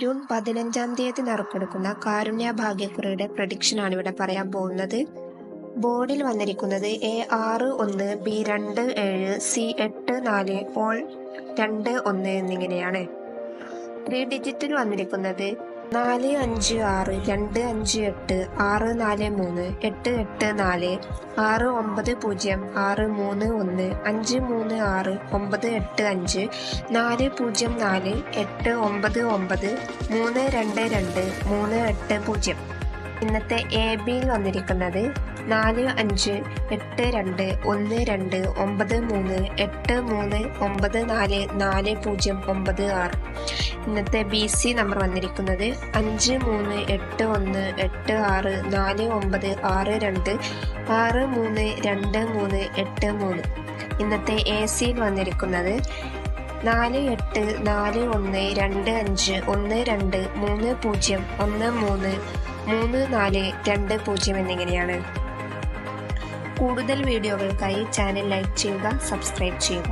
June 15-ാം തീയതി നറുക്കെടുക്കുന്ന കാരുണ്യ ഭാഗ്യക്കുറിയുടെ പ്രഡിക്ഷനാണ് ഇവിടെ പറയാൻ പോകുന്നത്. ബോർഡിൽ വന്നിരിക്കുന്നത് A61, B27, C84, ഓൾ 21 എന്നിങ്ങനെയാണ്. 3 ഡിജിറ്റിൽ വന്നിരിക്കുന്നത് 456, 258, 643, 884, 690, 631, 536, 985, 404, 899, 322, 380. ഇന്നത്തെ AB-യിൽ വന്നിരിക്കുന്നത് 45, 82, 12, 93, 83, 94, 4096. ഇന്നത്തെ BC നമ്പർ വന്നിരിക്കുന്നത് 53, 81, 86, 49, 62, 63, 23, 83. ഇന്നത്തെ AC-യിൽ വന്നിരിക്കുന്നത് 48, 41, 25, 12, 30, 13, 34, 20 എന്നിങ്ങനെയാണ്. കൂടുതൽ വീഡിയോകൾക്കായി ചാനൽ ലൈക്ക് ചെയ്യുക, സബ്സ്ക്രൈബ് ചെയ്യുക.